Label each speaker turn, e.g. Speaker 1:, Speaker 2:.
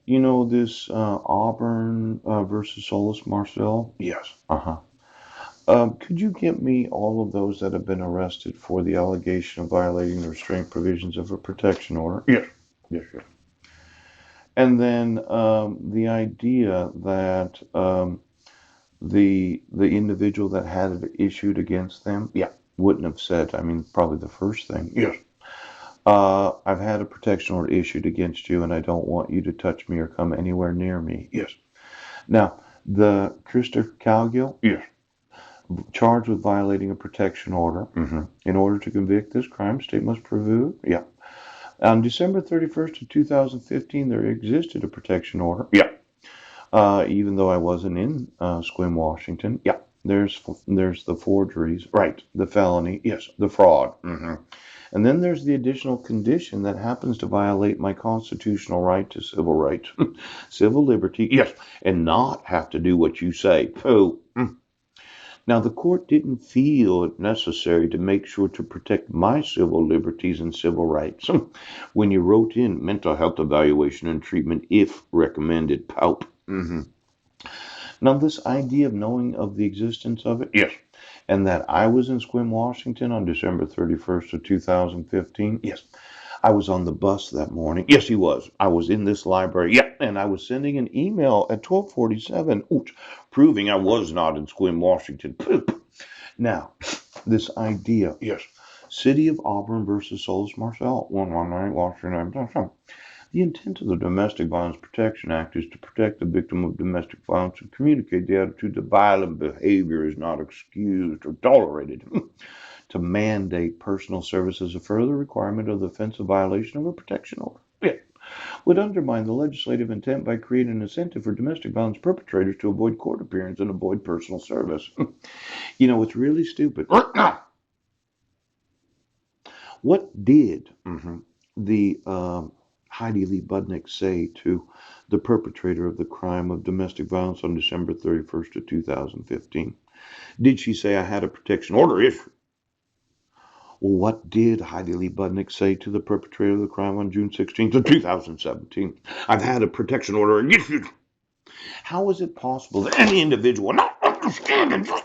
Speaker 1: You know this Auburn versus Solis Marcel?
Speaker 2: Yes.
Speaker 1: Uh-huh. Could you get me all of those that have been arrested for the allegation of violating the restraint provisions of a protection order?
Speaker 2: Yes. Yes. Yes.
Speaker 1: And then the idea that the individual that had it issued against them
Speaker 2: Yeah.
Speaker 1: wouldn't have said, I mean, probably the first thing.
Speaker 2: Yes.
Speaker 1: I've had a protection order issued against you, and I don't want you to touch me or come anywhere near me.
Speaker 2: Yes.
Speaker 1: Now, the Christopher Calgill,
Speaker 2: Yes.
Speaker 1: charged with violating a protection order.
Speaker 2: Mm-hmm.
Speaker 1: In order to convict this crime, state must prove.
Speaker 2: Yeah.
Speaker 1: On December 31st of 2015, there existed a protection order.
Speaker 2: Yeah.
Speaker 1: Even though I wasn't in Sequim, Washington.
Speaker 2: Yeah.
Speaker 1: There's the forgeries,
Speaker 2: Right.
Speaker 1: the felony,
Speaker 2: Yes.
Speaker 1: the fraud.
Speaker 2: Mm-hmm.
Speaker 1: And then there's the additional condition that happens to violate my constitutional right to civil rights, civil liberty,
Speaker 2: Yes.
Speaker 1: and not have to do what you say. Pooh. Now, the court didn't feel it necessary to make sure to protect my civil liberties and civil rights when you wrote in mental health evaluation and treatment if recommended. Pout.
Speaker 2: Mm-hmm.
Speaker 1: Now, this idea of knowing of the existence of it
Speaker 2: Yes.
Speaker 1: and that I was in Sequim, Washington on December 31st of 2015.
Speaker 2: Yes.
Speaker 1: I was on the bus that morning.
Speaker 2: Yes, he was.
Speaker 1: I was in this library.
Speaker 2: Yeah.
Speaker 1: And I was sending an email at 12:47 proving I was not in Sequim, Washington. Poop. Now, this idea,
Speaker 2: Yes.
Speaker 1: City of Auburn versus Solis Marcel, 119 Washington. The intent of the Domestic Violence Protection Act is to protect the victim of domestic violence and communicate the attitude that violent behavior is not excused or tolerated. To mandate personal service as a further requirement of the offensive violation of a protection order.
Speaker 2: Yeah.
Speaker 1: Would undermine the legislative intent by creating an incentive for domestic violence perpetrators to avoid court appearance and avoid personal service. You know, it's really stupid. What did
Speaker 2: Mm-hmm.
Speaker 1: the Heidi Lee Budnick say to the perpetrator of the crime of domestic violence on December 31st of 2015? Did she say I had a protection order issued? Well, what did Heidi Lee Budnick say to the perpetrator of the crime on June 16th of 2017? I've had a protection order issued. How is it possible that any individual not understanding just